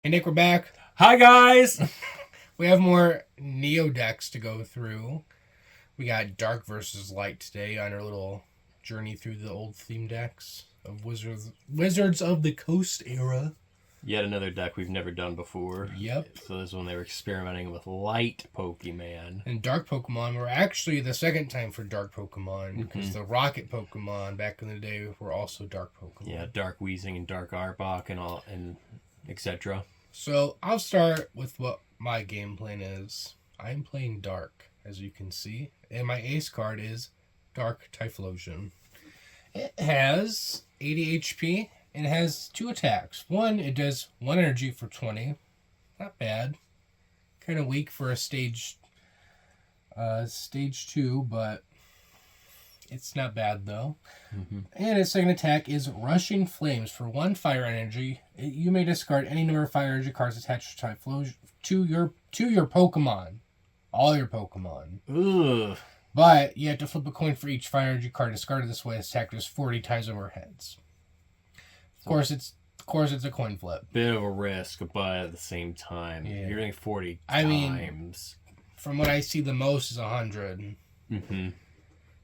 Hey Nick, we're back. Hi guys! We have more Neo decks to go through. We got Dark versus Light today on our little journey through the old theme decks of Wizards of the Coast era. Yet another deck we've never done before. Yep. So this is when they were experimenting with light Pokemon. And Dark Pokemon were actually the second time for Dark Pokemon because the Rocket Pokemon back in the day were also Dark Pokemon. Yeah, Dark Weezing and Dark Arbok and etc. So I'll start with what my game plan is. I'm playing Dark, as you can see, and my ace card is Dark Typhlosion. It has 80 HP and it has 2 attacks. One, it does 1 energy for 20. Not bad. Kind of weak for a stage 2, but it's not bad though. And its second attack is Rushing Flames for 1 fire energy. You may discard any number of fire energy cards attached to Typhlosion to your Pokemon. All your Pokemon. Ugh. But you have to flip a coin for each fire energy card discarded this way. Its attack is 40 times over heads. Of course it's a coin flip. Bit of a risk, but at the same time, you're doing 40 times. From what I see, the most is 100.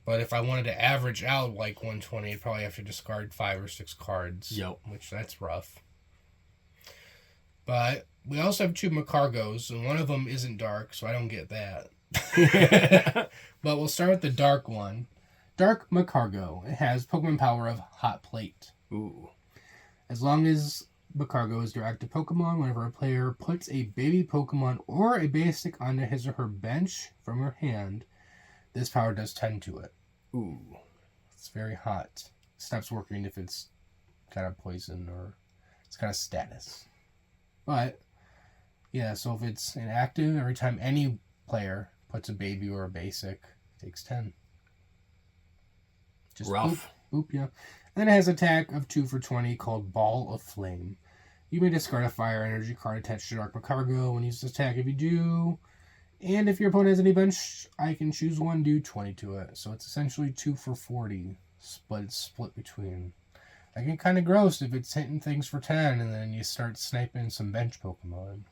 But if I wanted to average out like 120, I'd probably have to discard 5 or 6 cards. Yep. Which, that's rough. But we also have 2 Macargos, and one of them isn't dark, so I don't get that. But we'll start with the dark one. Dark Macargo. It has Pokemon power of Hot Plate. Ooh. As long as Macargo is your active Pokemon, whenever a player puts a baby Pokemon or a basic onto his or her bench from your hand, this power does 10 to it. Ooh. It's very hot. Stops working if it's kind of poison or it's kind of status. But, yeah, so if it's inactive, every time any player puts a baby or a basic, it takes 10. Just rough. Boop, yeah. And then it has an attack of 2 for 20 called Ball of Flame. You may discard a fire energy card attached to Dark Macargo when you use this attack. If you do, and if your opponent has any bench, I can choose one, do 20 to it. So it's essentially 2 for 40, but it's split between. That get kind of gross if it's hitting things for 10 and then you start sniping some bench Pokemon.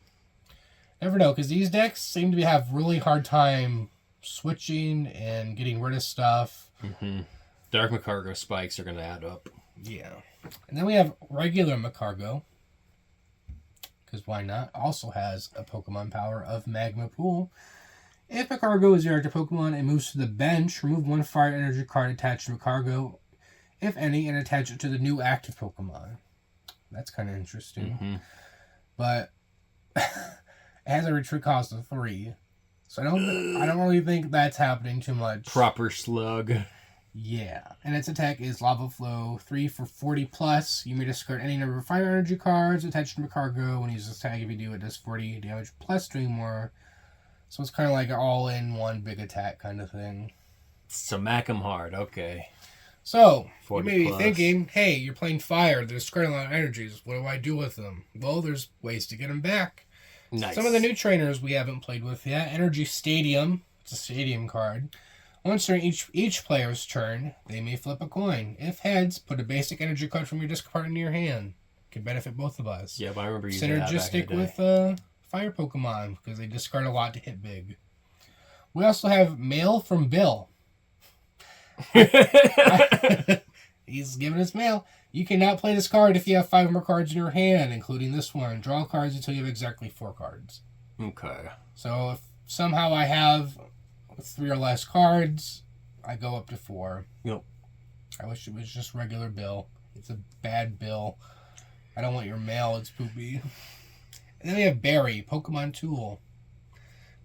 Never know, because these decks seem to have really hard time switching and getting rid of stuff. Dark Macargo spikes are going to add up. Yeah. And then we have regular Macargo, because why not? Also has a Pokemon power of Magma Pool. If Macargo is your active Pokemon and moves to the bench, remove 1 fire energy card attached to Macargo, if any, and attach it to the new active Pokemon. That's kind of interesting. But it has a retreat cost of 3. So I don't really think that's happening too much. Proper slug. Yeah, and its attack is Lava Flow, 3 for 40 plus. You may discard any number of fire energy cards attached to Macargo. When you use this attack, if you do, it does 40 damage plus doing more. So it's kind of like an all-in-one big attack kind of thing. Smack 'em hard, okay. So, you 40 may be plus. thinking, hey, you're playing fire, they're discarding a lot of energies. What do I do with them? Well, there's ways to get them back. Nice. Some of the new trainers we haven't played with yet. Energy Stadium. It's a stadium card. Once during each player's turn, they may flip a coin. If heads, put a basic energy card from your discard into your hand. Can benefit both of us. Yeah, but I remember using that back in the Synergistic day. with fire Pokemon, because they discard a lot to hit big. We also have Mail from Bill. He's giving us mail. You cannot play this card if you have 5 more cards in your hand, including this one. Draw cards until you have exactly 4 cards. Okay. So if somehow I have 3 or less cards, I go up to 4. Yep. I wish it was just regular Bill. It's a bad Bill. I don't want your mail. It's poopy. And then we have Barry, Pokemon Tool.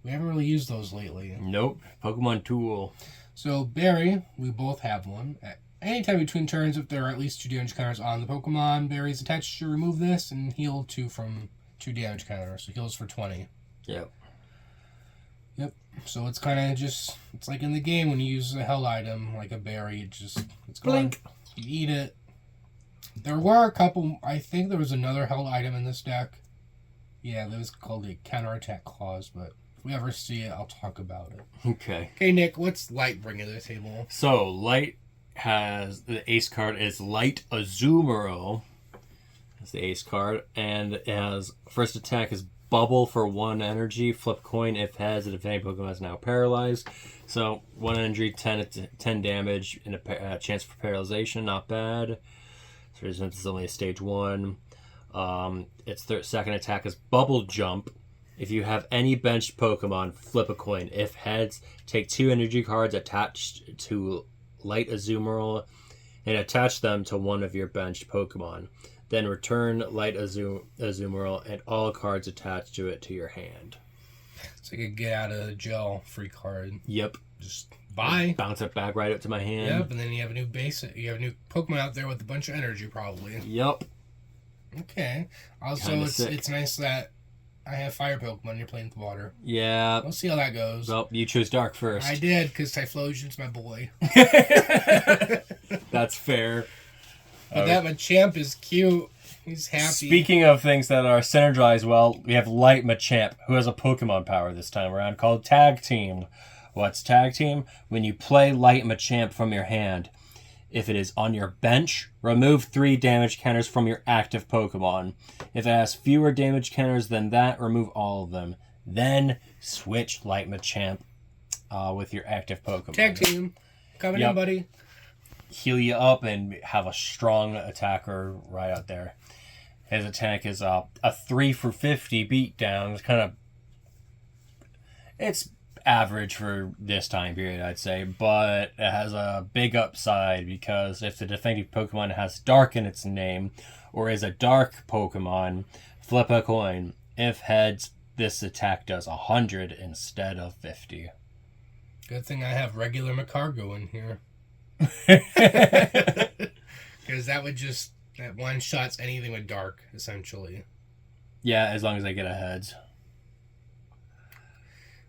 We haven't really used those lately. Nope. Pokemon Tool. So Barry, we both have one. At any time between turns, if there are at least 2 damage counters on the Pokemon Barry is attached to, remove this and heal 2 from 2 damage counters. So heals for 20. Yep. Yep. So it's kind of just, it's like in the game when you use a held item, like a berry, it's going, you eat it. There were a couple, I think there was another held item in this deck. Yeah, that was called a counterattack clause, but if we ever see it, I'll talk about it. Okay. Okay, Nick, what's Light bringing to the table? So, Light has, the ace card is Light Azumarill. It's the ace card. And it has first attack is bubble for 1 energy. Flip coin if heads, and if any Pokemon is now paralyzed. So 1 energy, 10 damage, and a chance for paralyzation. Not bad. So since it's only a stage 1. Its second attack is bubble jump. If you have any benched Pokemon, flip a coin. If heads, take 2 energy cards attached to Light Azumarill and attach them to one of your benched Pokemon. Then return Light Azumarill and all cards attached to it to your hand. It's like a get out of jail free card. Yep. Just bye. Bounce it back right up to my hand. Yep, and then you have a new new Pokemon out there with a bunch of energy probably. Yep. Okay. Also, it's nice that I have fire Pokemon. You're playing with water. Yeah. We'll see how that goes. Well, you chose dark first. I did, because Typhlosion's my boy. That's fair. But that Machamp is cute. He's happy. Speaking of things that are synergized well, we have Light Machamp, who has a Pokemon power this time around called Tag Team. What's Tag Team? When you play Light Machamp from your hand, if it is on your bench, remove 3 damage counters from your active Pokemon. If it has fewer damage counters than that, remove all of them. Then switch Light Machamp with your active Pokemon. Tag Team. Coming in, buddy. Heal you up and have a strong attacker right out there. His attack is a 3 for 50 beatdown. It's average for this time period, I'd say, but it has a big upside because if the defending Pokemon has dark in its name or is a dark Pokemon, flip a coin. If heads, this attack does 100 instead of 50. Good thing I have regular Macargo in here. Because that one shots anything with dark, essentially. Yeah, as long as I get a heads.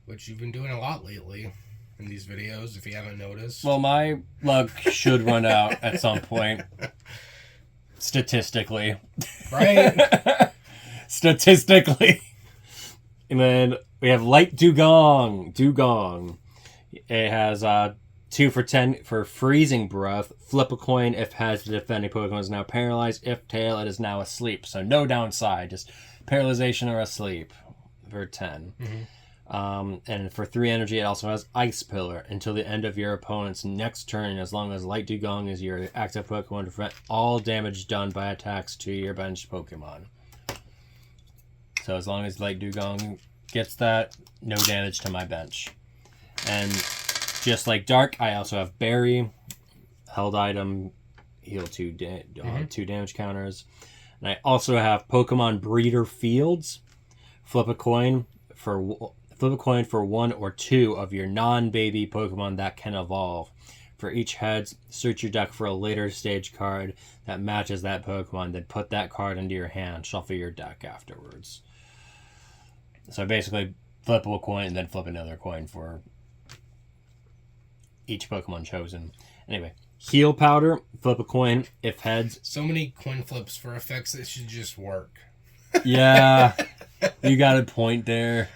Which you've been doing a lot lately in these videos, if you haven't noticed. Well, my luck should run out at some point. Statistically. Right? Statistically. And then we have Light Dugong. It has 2 for 10 for Freezing Breath. Flip a coin if has the defending Pokemon is now paralyzed. If tail, it is now asleep. So no downside, just paralyzation or asleep for 10. Mm-hmm. And for 3 energy, it also has Ice Pillar until the end of your opponent's next turn, as long as Light Dugong is your active Pokemon to prevent all damage done by attacks to your bench Pokemon. So as long as Light Dugong gets that, no damage to my bench. And just like Dark, I also have Berry, held item, heal 2 damage counters. And I also have Pokemon Breeder Fields. Flip a coin for 1 or 2 of your non-baby Pokemon that can evolve. For each heads, search your deck for a later stage card that matches that Pokemon, then put that card into your hand. Shuffle your deck afterwards. So basically, flip a coin and then flip another coin for each Pokemon chosen. Anyway, Heal Powder, flip a coin if heads. So many coin flips for effects that should just work. Yeah, you got a point there.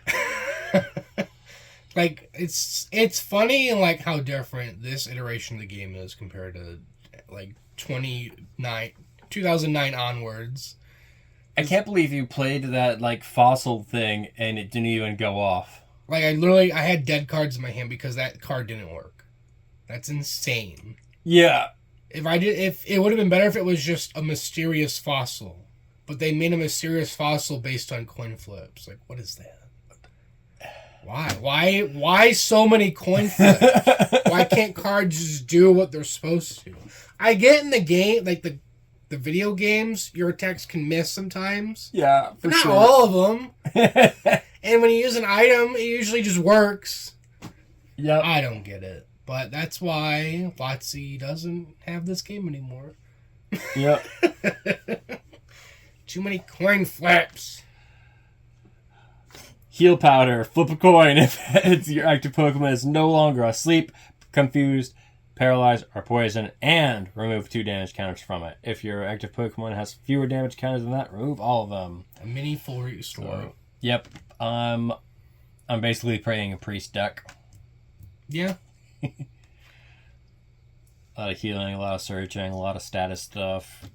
Like, it's funny, like, how different this iteration of the game is compared to, like, 2009 onwards. I can't believe you played that, like, fossil thing and it didn't even go off. Like, I had dead cards in my hand because that card didn't work. That's insane. Yeah. It would have been better if it was just a mysterious fossil. But they made a mysterious fossil based on coin flips. Like, what is that? Why so many coin flips? Why can't cards just do what they're supposed to? I get in the game, like the video games, your attacks can miss sometimes. Yeah, but not all of them. And when you use an item, it usually just works. Yeah, I don't get it. But that's why WotC doesn't have this game anymore. Yep. Too many coin flips. Heal Powder, flip a coin if it's your active Pokemon is no longer asleep, confused, paralyzed, or poisoned, and remove 2 damage counters from it. If your active Pokemon has fewer damage counters than that, remove all of them. A mini full restore. So, yep. I'm basically playing a priest deck. Yeah. A lot of healing, a lot of searching, a lot of status stuff,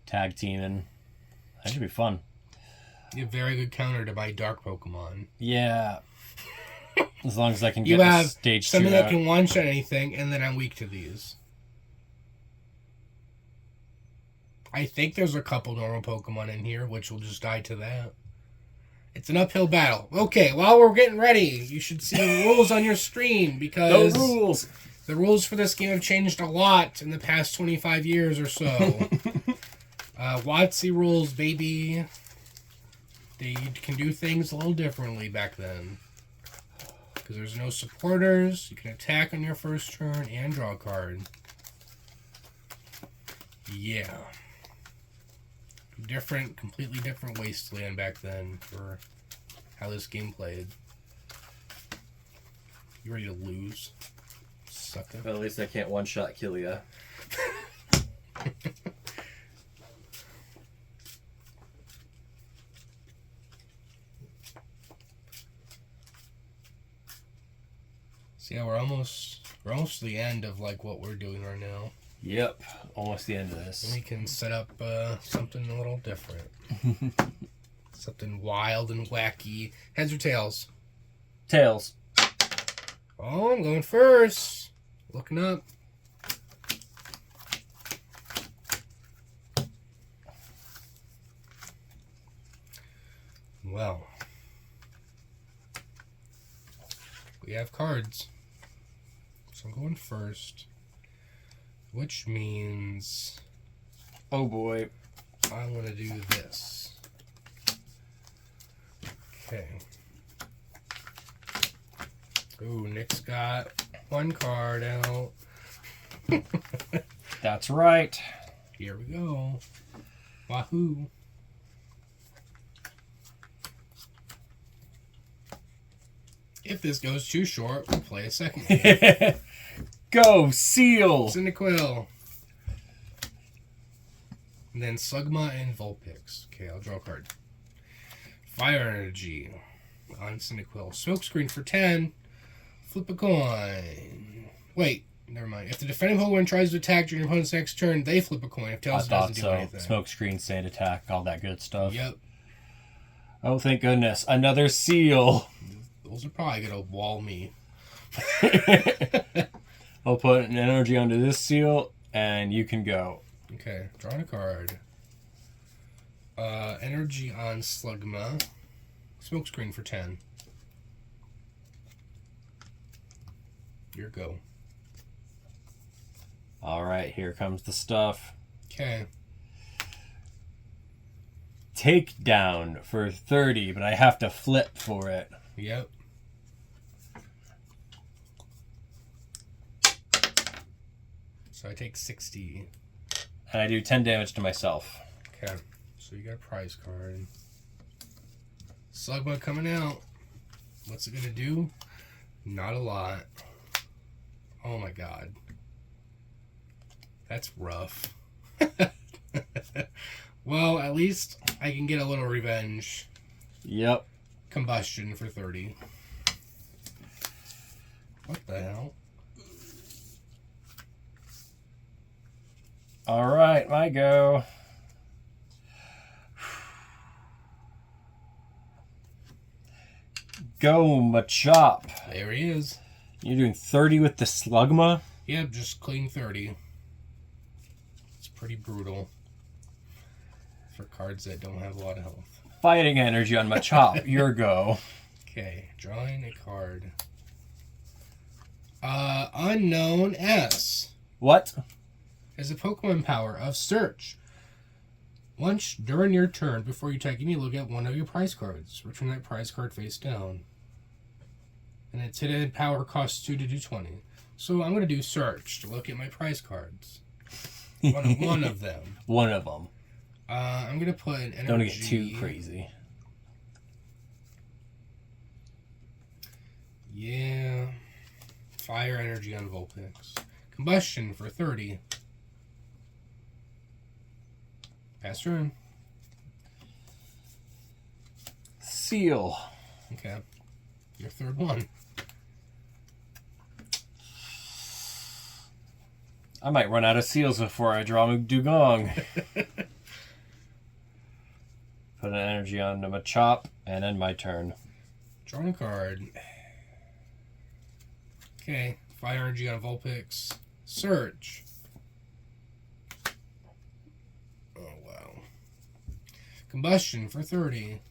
tag teaming. That should be fun. You have very good counter to my dark Pokemon. Yeah. As long as I can You get the have stage 2 something that out. can one-shot anything, and then I'm weak to these. I think there's a couple normal Pokemon in here, which will just die to that. It's an uphill battle. Okay, while we're getting ready, you should see the rules on your screen, because The rules! the rules for this game have changed a lot in the past 25 years or so. WotC rules, baby. They can do things a little differently back then. Because there's no supporters, you can attack on your first turn and draw a card. Yeah. Completely different wasteland back then for how this game played. You ready to lose? Sucker. Well, at least I can't one-shot kill ya. So yeah, we're almost to the end of like what we're doing right now. Yep, almost the end of And this. we can set up something a little different. Something wild and wacky. Heads or tails? Tails. Oh, I'm going first. Looking up. Well, we have cards. So I'm going first. Which means Oh boy. I want to do this. Okay. Ooh, Nick's got one card out. That's right. Here we go. Wahoo. If this goes too short, we'll play a second game. Go, Seal! Cyndaquil. And then Slugma and Vulpix. Okay, I'll draw a card. Fire Energy on Cyndaquil. Smokescreen for 10. Flip a coin. Wait, never mind. If the defending Pokemon tries to attack during your opponent's next turn, they flip a coin. If I Tails thought doesn't do so. anything. Smoke screen, sand attack, all that good stuff. Yep. Oh, thank goodness. Another Seal. Those are probably going to wall me. I'll put an energy onto this Seal, and you can go. Okay, drawing a card. Energy on Slugma. Smokescreen for 10. Your go. Alright, here comes the stuff. Okay. Take down for 30, but I have to flip for it. Yep. So I take 60. And I do 10 damage to myself. Okay. So you got a prize card. Slugma coming out. What's it gonna do? Not a lot. Oh my god. That's rough. Well, at least I can get a little revenge. Yep. Combustion for 30. What the hell? Alright, my go. Go, Machop. There he is. You're doing 30 with the Slugma? Yep, just clean 30. It's pretty brutal. For cards that don't have a lot of health. Fighting energy on Machop. Your go. Okay, drawing a card. Unknown S. What? Is a Pokemon power of search. Once during your turn, before you attack, you need to look at one of your prize cards. Return that prize card face down. And its hidden power costs 2 to do 20. So I'm going to do search to look at my prize cards. One of them. One of them. I'm going to put an energy... Don't get too crazy. Yeah. Fire energy on Vulpix. Combustion for 30. Pass turn. Seal. Okay. Your third one. I might run out of seals before I draw Dugong. Put an energy onto my chop, and end my turn. Drawing a card. Okay. Fire energy on Vulpix. Search. Oh, wow. Combustion for 30.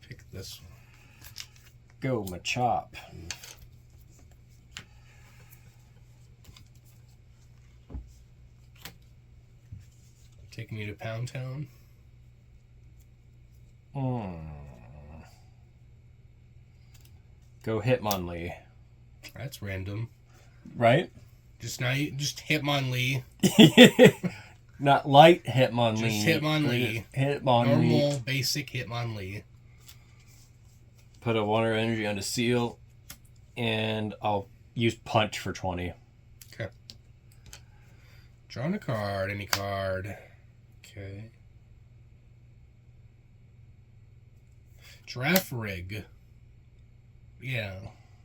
Pick this one. Go, my chop. Taking you to Pound Town. Go Hitmonlee. That's random. Right? Just Hitmonlee. Not light Hitmonlee. Just Hitmonlee. Hitmonlee. Normal, basic Hitmonlee. Put a water energy onto Seal, and I'll use Punch for 20. Okay. Drawing a card, any card. Okay. Giraffe Rig. Yeah.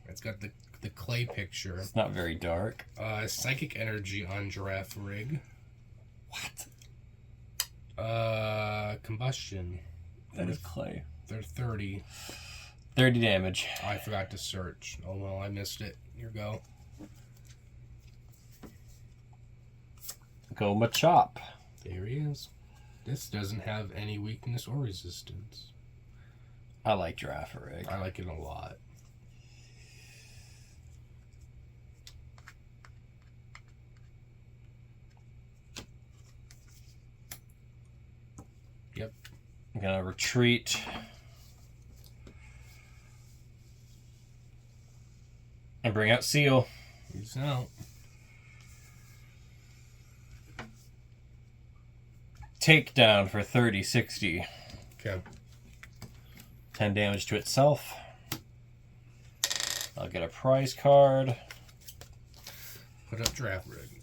It's got the clay picture. It's not very dark. Psychic energy on Giraffe Rig. What? Combustion. That is clay. They're 30. 30 damage. I forgot to search. Oh well, I missed it. Here you go. Go Machop. There he is. This doesn't have any weakness or resistance. I like Giraffe Rig. I like it a lot. Yep. I'm gonna retreat. And bring out Seal. He's out. Takedown for 30, 60. Okay. 10 damage to itself. I'll get a prize card. Put up Draft Rig.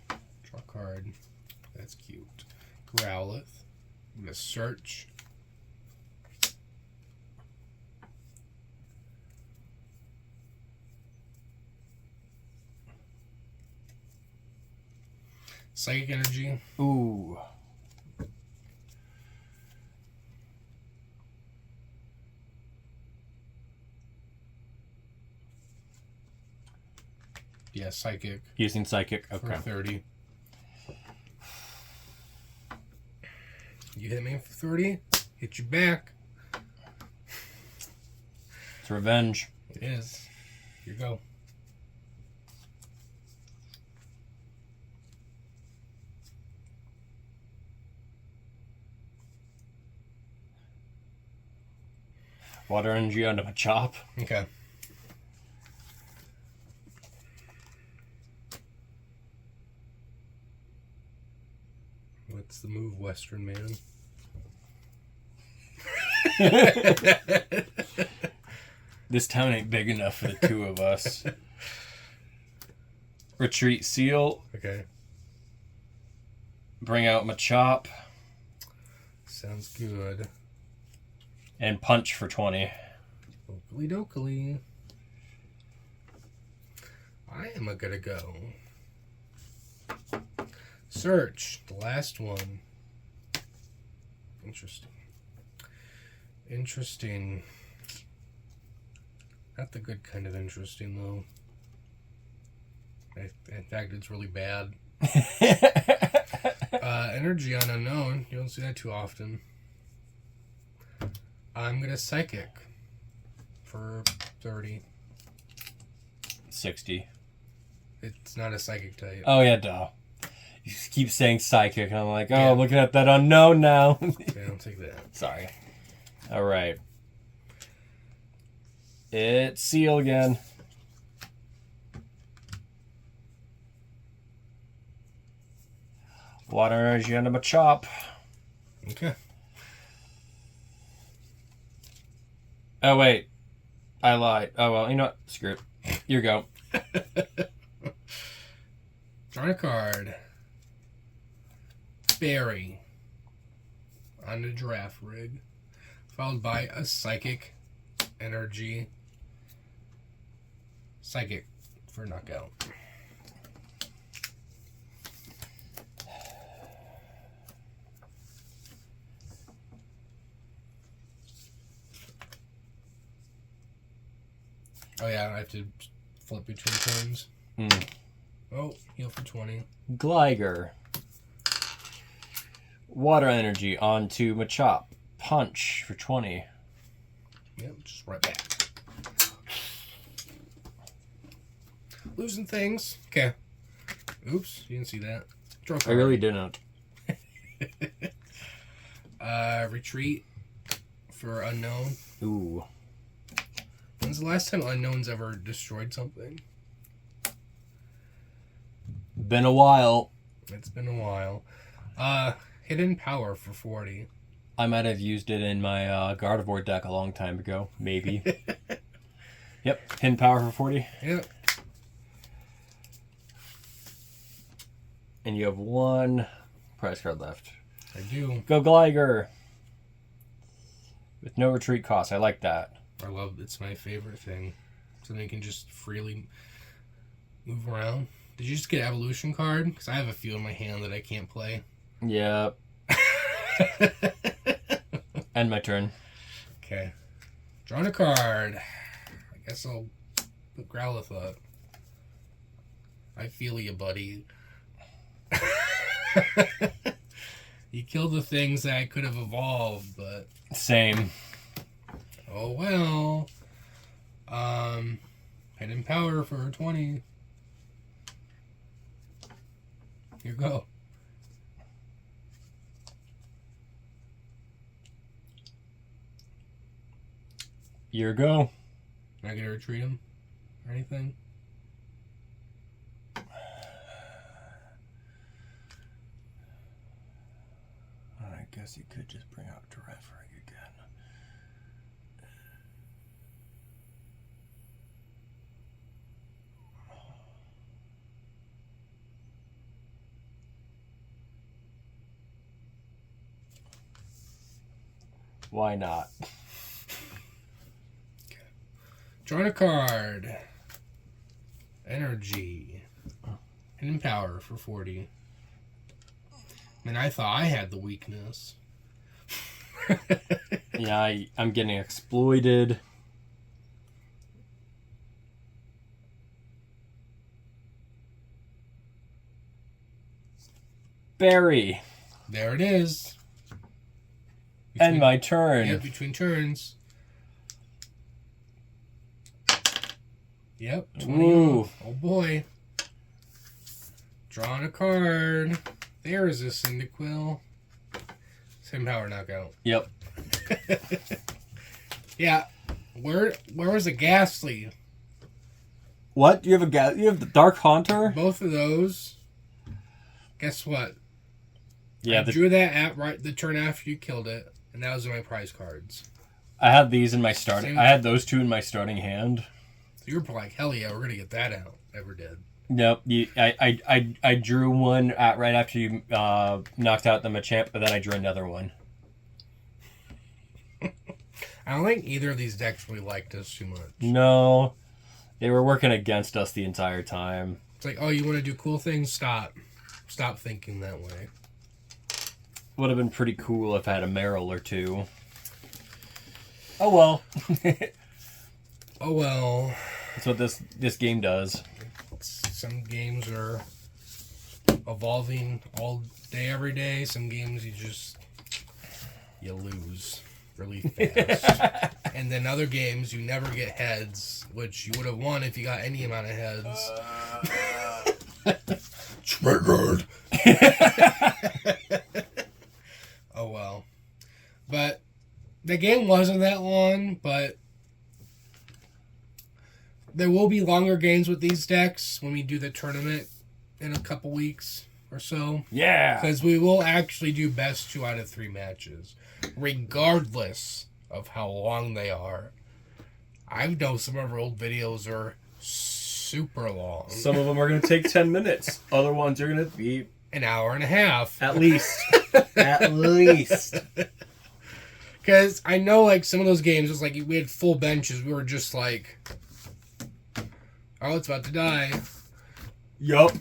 Draw a card. That's cute. Growlithe. I'm going to search. Psychic energy. Ooh. Yeah, psychic. Using Psychic. Okay. For 30. You hit me for 30. Hit you back. It's revenge. It is. Here you go. Water energy onto my chop. Okay. What's the move, Western man? This town ain't big enough for the two of us. Retreat Seal. Okay. Bring out my chop. Sounds good. And Punch for 20. Oakley dokley. I am gonna go. Search. The last one. Interesting. Interesting. Not the good kind of interesting, though. In fact, it's really bad. Energy on Unknown. You don't see that too often. I'm going to Psychic for 30. 60. It's not a Psychic type. Oh, yeah, duh. You just keep saying Psychic, and I'm like, oh, Yeah. looking at that Unknown now. Okay, I'll take that. Sorry. All right. It's Seal again. Water energy onto my chop. Okay. Oh, wait. I lied. Oh, well, you know what? Screw it. You go. Drawing a card. Berry. On the Giraffe Rig. Followed by a Psychic energy. Psychic for knockout. Oh yeah, I have to flip between turns. Oh, heal for 20. Gligar. Water energy onto Machop. Punch for 20. Yep, just right back. Losing things. Okay. Oops, you didn't see that. Draw a I card. really didn't. Retreat for unknown. Ooh. When's the last time unknowns ever destroyed something? Been a while. It's been a while. Hidden power for 40. I might have used it in my Gardevoir deck a long time ago. Maybe. Yep. Hidden power for 40. Yep. And you have one prize card left. I do. Go Gligar. With no retreat cost. I like that. It's my favorite thing. Something you can just freely move around. Did you just get evolution card? Because I have a few in my hand that I can't play. Yep. End my turn. Okay. Drawing a card. I guess I'll put Growlithe up. I feel you, buddy. You killed the things that I could have evolved, but... Same. Oh well. Hidden power for 20. Here you go. Here go. Am I gonna retreat him? Or anything? I guess you could just bring out Terrific again. Why not? Drawing a card. Energy. Hidden power for 40. I mean, I thought I had the weakness. Yeah, I'm getting exploited. Berry. There it is. End my turn. Yep, between turns. Yep, 20 Ooh. off. Oh boy. Drawing a card. There is a Cyndaquil. Same power knockout. Yep. Yeah. Where was the Ghastly? What? You have you have the Dark Haunter? Both of those. Guess what? Yeah, I drew that at the turn after you killed it, and that was in my prize cards. I had these in my starting. Same. I had those two in my starting hand. So you were like, hell yeah, we're gonna get that out. Never did. Nope. I drew one right after you knocked out the Machamp, but then I drew another one. I don't think either of these decks really liked us too much. No, they were working against us the entire time. It's like, oh, you want to do cool things? Stop thinking that way. Would have been pretty cool if I had a Meryl or two. Oh well. Oh well. That's what this game does. Some games are evolving all day, every day. Some games you lose really fast. And then other games you never get heads, which you would have won if you got any amount of heads. Triggered. Oh well. But the game wasn't that long, but there will be longer games with these decks when we do the tournament in a couple weeks or so. Yeah. Because we will actually do best 2 out of 3 matches, regardless of how long they are. I know some of our old videos are super long. Some of them are going to take 10 minutes. Other ones are going to be an hour and a half. at least. At least. Because I know, like, some of those games, it was like we had full benches. We were just like, oh, it's about to die. Yup.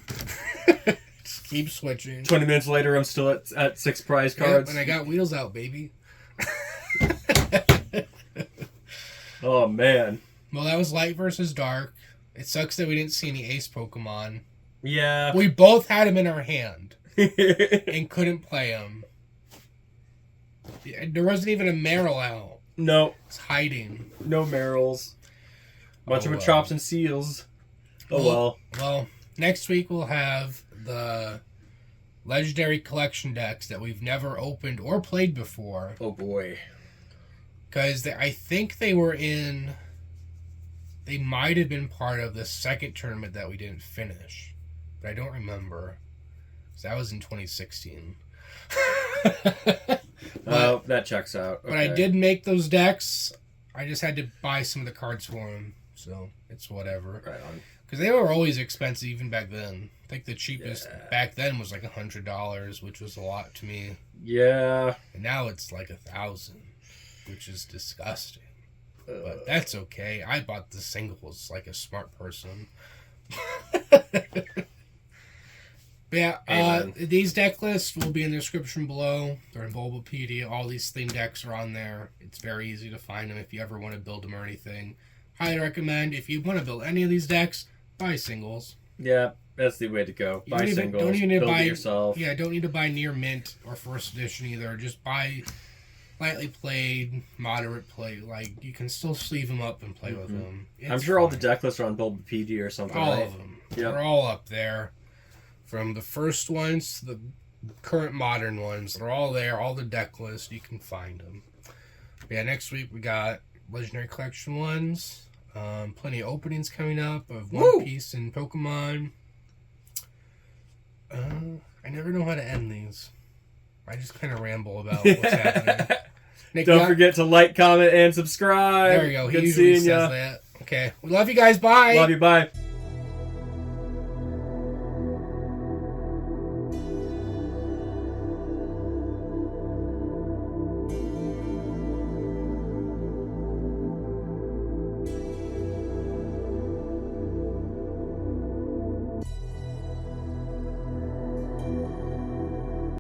Just keep switching. 20 minutes later, I'm still at 6 prize cards. Yep, and I got wheels out, baby. Oh, man. Well, that was Light versus Dark. It sucks that we didn't see any Ace Pokemon. Yeah. We both had them in our hand and couldn't play them. There wasn't even a Meryl out. No. It's hiding. No Merrills. Bunch of Chops and Seals. Oh, well. Well, next week we'll have the Legendary Collection decks that we've never opened or played before. Oh, boy. Because I think they were in... They might have been part of the second tournament that we didn't finish. But I don't remember. Because that was in 2016. Oh, that checks out. Okay. But I did make those decks. I just had to buy some of the cards for them. So, it's whatever. Right on. Because they were always expensive even back then. I think the cheapest back then was like $100, which was a lot to me. Yeah. And now it's like $1,000, which is disgusting. But that's okay. I bought the singles like a smart person. These deck lists will be in the description below. They're in Bulbapedia. All these themed decks are on there. It's very easy to find them if you ever want to build them or anything. Highly recommend. If you want to build any of these decks, buy singles. Yeah, that's the way to go. Buy singles. Don't even build buy it yourself. Yeah, don't need to buy near mint or first edition either. Just buy lightly played, moderate play. Like, you can still sleeve them up and play with them. I'm sure all the deck lists are on Bulbapedia or something. All right? of them. Yep. They're all up there. From the first ones to the current modern ones. They're all there. All the deck lists. You can find them. But yeah, next week we got Legendary Collection ones. Plenty of openings coming up of One Piece and Pokemon. I never know how to end these. I just kind of ramble about what's happening. Nick, Don't forget to like, comment, and subscribe. There you go. He Good usually seeing says ya. that. Okay. We love you guys. Bye. Love you. Bye.